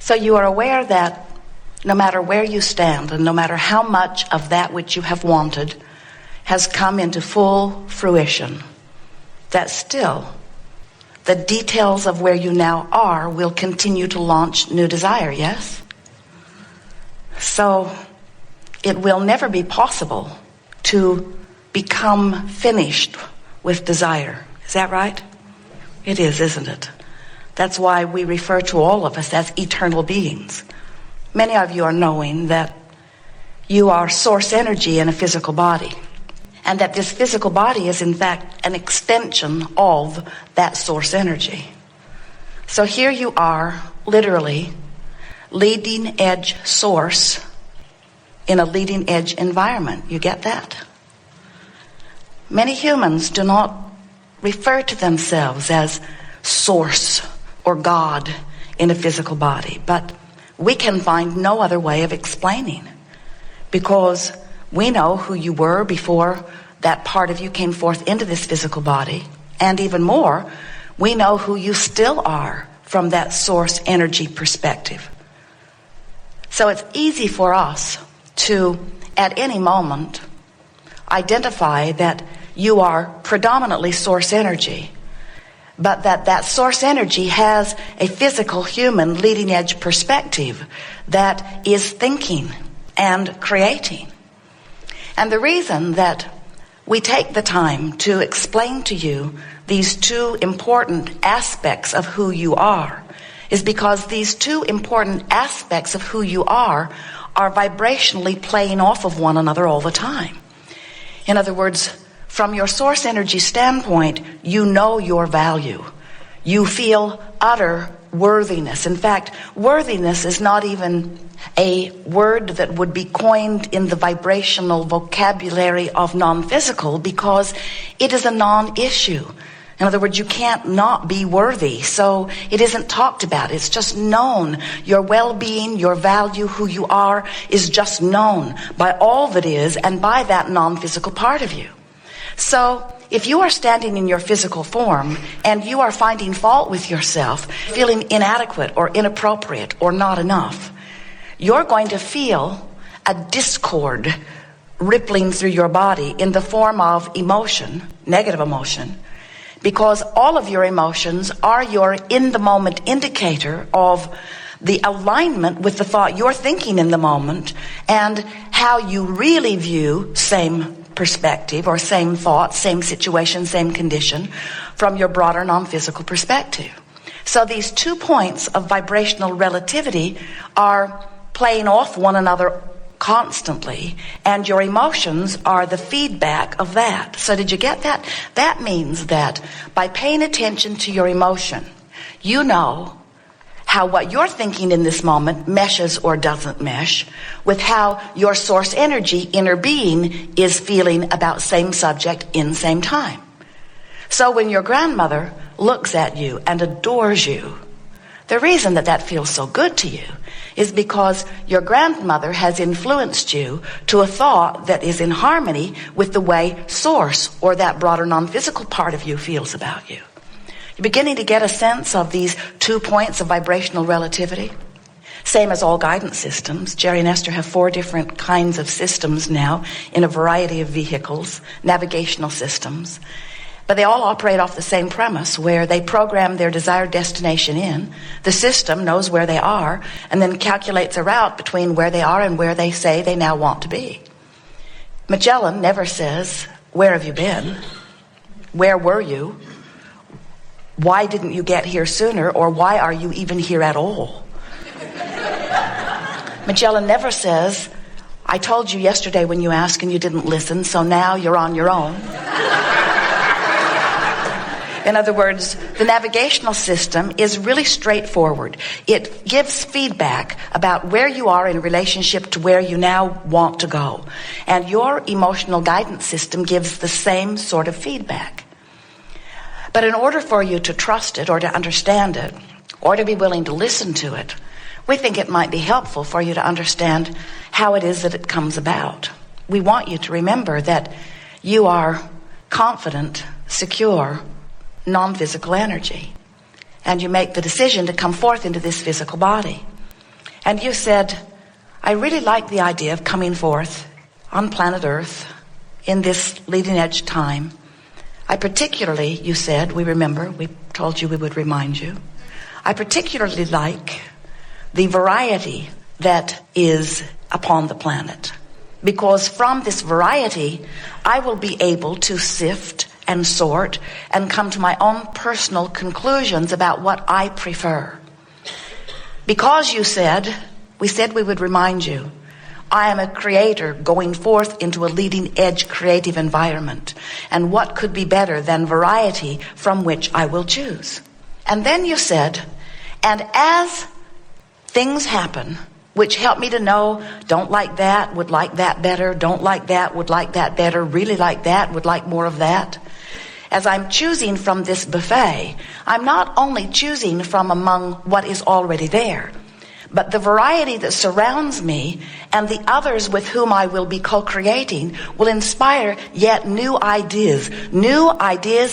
So you are aware that no matter where you stand and no matter how much of that which you have wanted has come into full fruition, that still the details of where you now are will continue to launch new desire, yes? So it will never be possible to become finished with desire. Is that right? It is, isn't it? That's why we refer to all of us as eternal beings. Many of you are knowing that you are source energy in a physical body, and that this physical body is in fact an extension of that source energy. So here you are, literally, leading edge source in a leading edge environment. You get that? Many humans do not refer to themselves as source or God in a physical body, but we can find no other way of explaining, because we know who you were before that part of you came forth into this physical body, and even more, we know who you still are from that source energy perspective. So it's easy for us to, at any moment, identify that you are predominantly source energy, but that source energy has a physical, human, leading edge perspective that is thinking and creating. And the reason that we take the time to explain to you these two important aspects of who you are is because these two important aspects of who you are vibrationally playing off of one another all the time. In other words, from your source energy standpoint, you know your value. You feel utter worthiness. In fact, worthiness is not even a word that would be coined in the vibrational vocabulary of non-physical, because it is a non-issue. In other words, you can't not be worthy, so it isn't talked about. It's just known. Your well-being, your value, who you are, is just known by all that is and by that non-physical part of you. So if you are standing in your physical form and you are finding fault with yourself, feeling inadequate or inappropriate or not enough, you're going to feel a discord rippling through your body in the form of emotion, negative emotion, because all of your emotions are your in-the-moment indicator of the alignment with the thought you're thinking in the moment and how you really view same perspective or same thought, same situation, same condition from your broader non-physical perspective. So these 2 points of vibrational relativity are playing off one another constantly, and your emotions are the feedback of that. So did you get that? That means that by paying attention to your emotion, you know how what you're thinking in this moment meshes or doesn't mesh with how your source energy, inner being, is feeling about same subject in same time. So when your grandmother looks at you and adores you, the reason that feels so good to you is because your grandmother has influenced you to a thought that is in harmony with the way source, or that broader non-physical part of you, feels about you. You're beginning to get a sense of these 2 points of vibrational relativity. Same as all guidance systems. Jerry and Esther have 4 different kinds of systems now in a variety of vehicles, navigational systems. But they all operate off the same premise, where they program their desired destination in. The system knows where they are and then calculates a route between where they are and where they say they now want to be. Magellan never says, "Where have you been? Where were you? Why didn't you get here sooner?" or "Why are you even here at all?" Magellan never says, "I told you yesterday when you asked and you didn't listen, so now you're on your own." In other words, the navigational system is really straightforward. It gives feedback about where you are in relationship to where you now want to go. And your emotional guidance system gives the same sort of feedback. But in order for you to trust it or to understand it or to be willing to listen to it, we think it might be helpful for you to understand how it is that it comes about. We want you to remember that you are confident, secure, non-physical energy. And you make the decision to come forth into this physical body. And you said, I really like the idea of coming forth on planet Earth in this leading edge time. I particularly, you said, we remember, we told you we would remind you, I particularly like the variety that is upon the planet. Because from this variety, I will be able to sift and sort and come to my own personal conclusions about what I prefer. Because you said, we said we would remind you, I am a creator going forth into a leading edge creative environment. And what could be better than variety from which I will choose? And then you said, and as things happen, which help me to know, don't like that, would like that better, don't like that, would like that better, really like that, would like more of that. As I'm choosing from this buffet, I'm not only choosing from among what is already there, but the variety that surrounds me and the others with whom I will be co-creating will inspire yet new ideas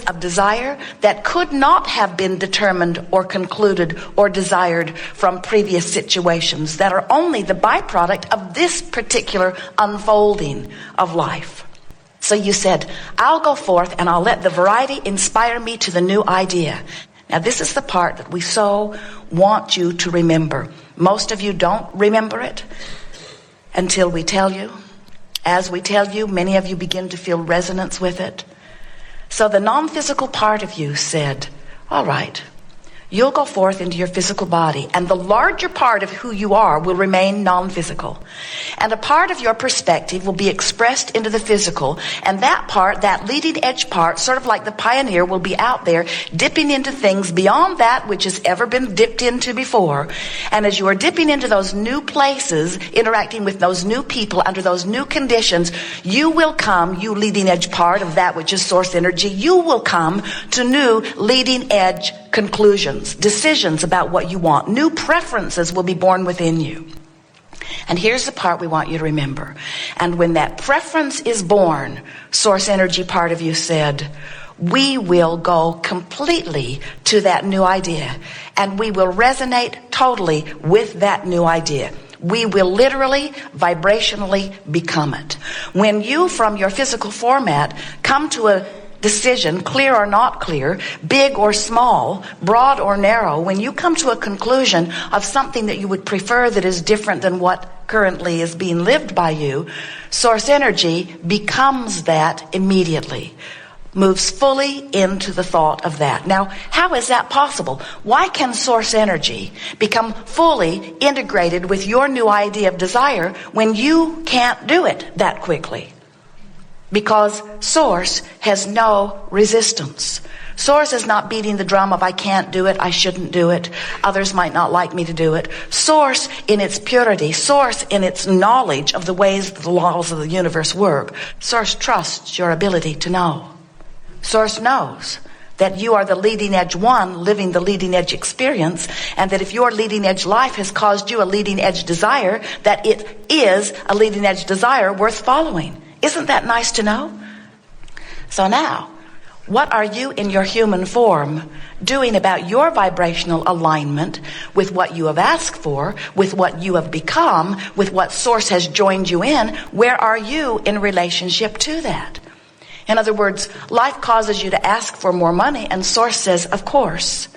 of desire that could not have been determined or concluded or desired from previous situations that are only the byproduct of this particular unfolding of life. So you said, I'll go forth and I'll let the variety inspire me to the new idea. Now this is the part that we so want you to remember. Most of you don't remember it until we tell you. As we tell you, many of you begin to feel resonance with it. So the non-physical part of you said, all right, you'll go forth into your physical body, and the larger part of who you are will remain non-physical. And a part of your perspective will be expressed into the physical, and that part, that leading edge part, sort of like the pioneer, will be out there dipping into things beyond that which has ever been dipped into before. And as you are dipping into those new places, interacting with those new people under those new conditions, you will come, you leading edge part of that which is source energy, you will come to new leading edge conclusions, decisions about what you want. New preferences will be born within you. And here's the part we want you to remember. And when that preference is born, source energy part of you said, we will go completely to that new idea, and we will resonate totally with that new idea. We will literally, vibrationally become it. When you, from your physical format, come to a decision, clear or not clear, big or small, broad or narrow, when you come to a conclusion of something that you would prefer that is different than what currently is being lived by you, source energy becomes that immediately, moves fully into the thought of that. Now, how is that possible? Why can source energy become fully integrated with your new idea of desire when you can't do it that quickly? Because source has no resistance. Source is not beating the drum of I can't do it, I shouldn't do it, others might not like me to do it. Source in its purity, source in its knowledge of the ways the laws of the universe work. Source trusts your ability to know. Source knows that you are the leading edge one living the leading edge experience, and that if your leading edge life has caused you a leading edge desire, that it is a leading edge desire worth following. Isn't that nice to know? So now, what are you in your human form doing about your vibrational alignment with what you have asked for, with what you have become, with what source has joined you in? Where are you in relationship to that? In other words, life causes you to ask for more money, and source says, of course.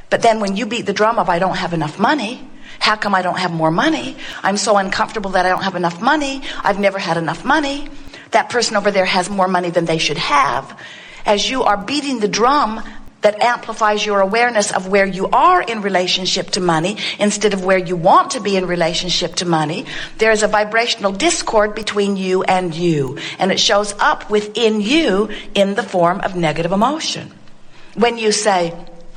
But then when you beat the drum of I don't have enough money, how come I don't have more money? I'm so uncomfortable that I don't have enough money. I've never had enough money. That person over there has more money than they should have. As you are beating the drum that amplifies your awareness of where you are in relationship to money instead of where you want to be in relationship to money, there is a vibrational discord between you, and it shows up within you in the form of negative emotion. When you say,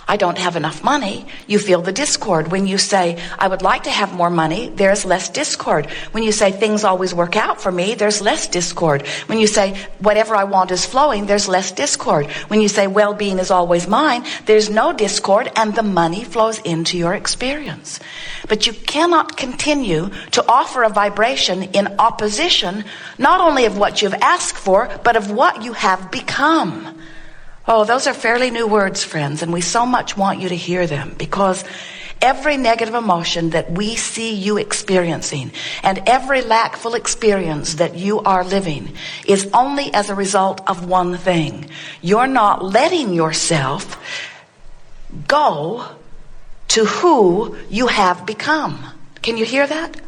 I don't have enough money, you feel the discord. When you say, I would like to have more money, there's less discord. When you say, things always work out for me, there's less discord. When you say, whatever I want is flowing, there's less discord. When you say, well-being is always mine, there's no discord, and the money flows into your experience. But you cannot continue to offer a vibration in opposition, not only of what you've asked for, but of what you have become. Oh, those are fairly new words, friends, and we so much want you to hear them, because every negative emotion that we see you experiencing and every lackful experience that you are living is only as a result of one thing. You're not letting yourself go to who you have become. Can you hear that?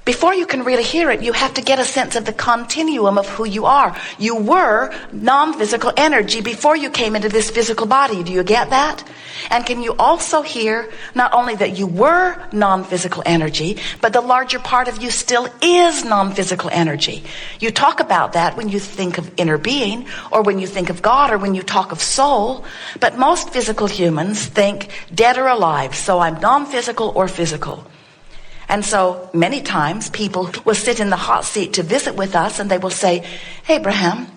Before you can really hear it, you have to get a sense of the continuum of who you are. You were non-physical energy before you came into this physical body. Do you get that? And can you also hear not only that you were non-physical energy, but the larger part of you still is non-physical energy? You talk about that when you think of inner being, or when you think of God, or when you talk of soul. But most physical humans think dead or alive. So I'm non-physical or physical. And so many times people will sit in the hot seat to visit with us and they will say, Abraham,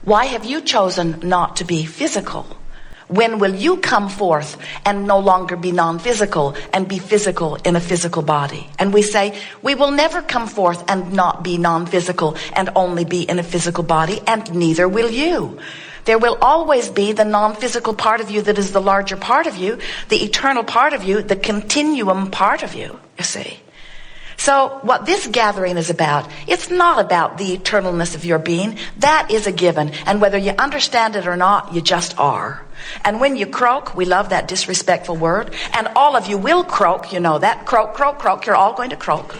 why have you chosen not to be physical? When will you come forth and no longer be non-physical and be physical in a physical body? And we say, we will never come forth and not be non-physical and only be in a physical body, and neither will you. There will always be the non-physical part of you that is the larger part of you, the eternal part of you, the continuum part of you, you see. So what this gathering is about, it's not about the eternalness of your being. That is a given. And whether you understand it or not, you just are. And when you croak, we love that disrespectful word. And all of you will croak, you know that. Croak, croak, croak. You're all going to croak.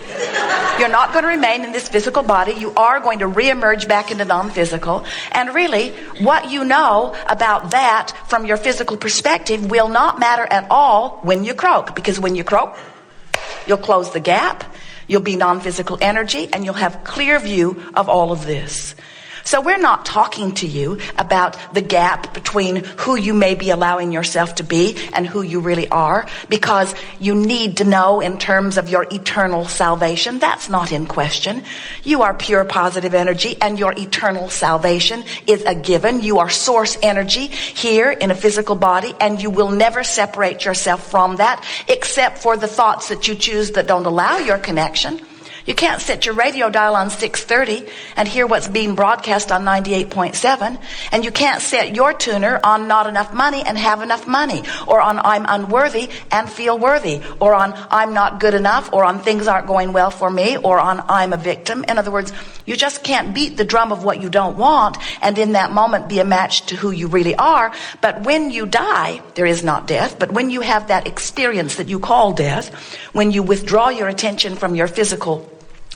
You're not going to remain in this physical body. You are going to reemerge back into non-physical. And really, what you know about that from your physical perspective will not matter at all when you croak. Because when you croak, you'll close the gap. You'll be non-physical energy, and you'll have clear view of all of this. So we're not talking to you about the gap between who you may be allowing yourself to be and who you really are, because you need to know in terms of your eternal salvation. That's not in question. You are pure positive energy, and your eternal salvation is a given. You are source energy here in a physical body, and you will never separate yourself from that, except for the thoughts that you choose that don't allow your connection. You can't set your radio dial on 630 and hear what's being broadcast on 98.7. And you can't set your tuner on not enough money and have enough money. Or on I'm unworthy and feel worthy. Or on I'm not good enough. Or on things aren't going well for me. Or on I'm a victim. In other words, you just can't beat the drum of what you don't want and in that moment be a match to who you really are. But when you die, there is not death. But when you have that experience that you call death, when you withdraw your attention from your physical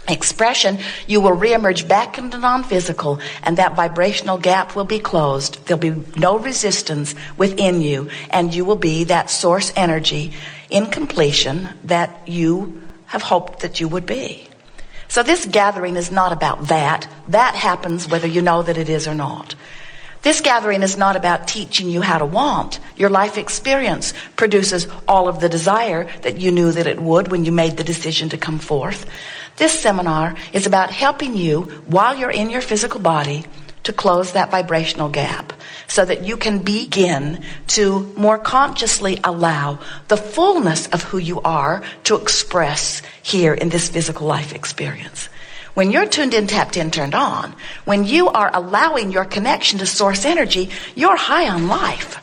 expression, you will reemerge back into non-physical, and that vibrational gap will be closed. There'll be no resistance within you, and you will be that source energy in completion that you have hoped that you would be. So this gathering is not about that. That happens whether you know that it is or not. This gathering is not about teaching you how to want. Your life experience produces all of the desire that you knew that it would when you made the decision to come forth. This seminar is about helping you, while you're in your physical body, to close that vibrational gap so that you can begin to more consciously allow the fullness of who you are to express here in this physical life experience. When you're tuned in, tapped in, turned on, when you are allowing your connection to source energy, you're high on life.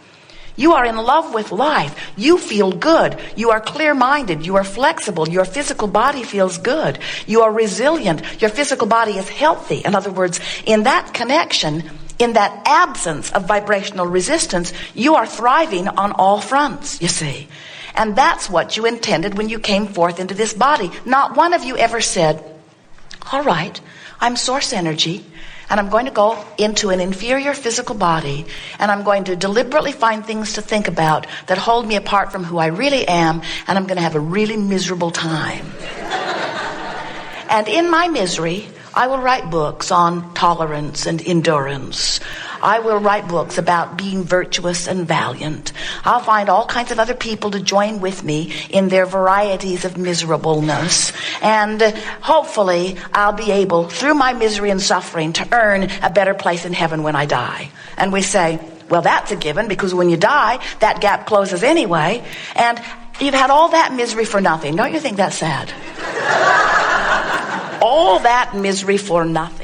You are in love with life. You feel good. You are clear-minded. You are flexible. Your physical body feels good. You are resilient. Your physical body is healthy. In other words, in that connection, in that absence of vibrational resistance, you are thriving on all fronts, you see. And that's what you intended when you came forth into this body. Not one of you ever said, all right, I'm source energy, and I'm going to go into an inferior physical body, and I'm going to deliberately find things to think about that hold me apart from who I really am, and I'm going to have a really miserable time. And in my misery, I will write books on tolerance and endurance. I will write books about being virtuous and valiant. I'll find all kinds of other people to join with me in their varieties of miserableness. And hopefully I'll be able, through my misery and suffering, to earn a better place in heaven when I die. And we say, well, that's a given, because when you die, that gap closes anyway. And you've had all that misery for nothing. Don't you think that's sad? All that misery for nothing.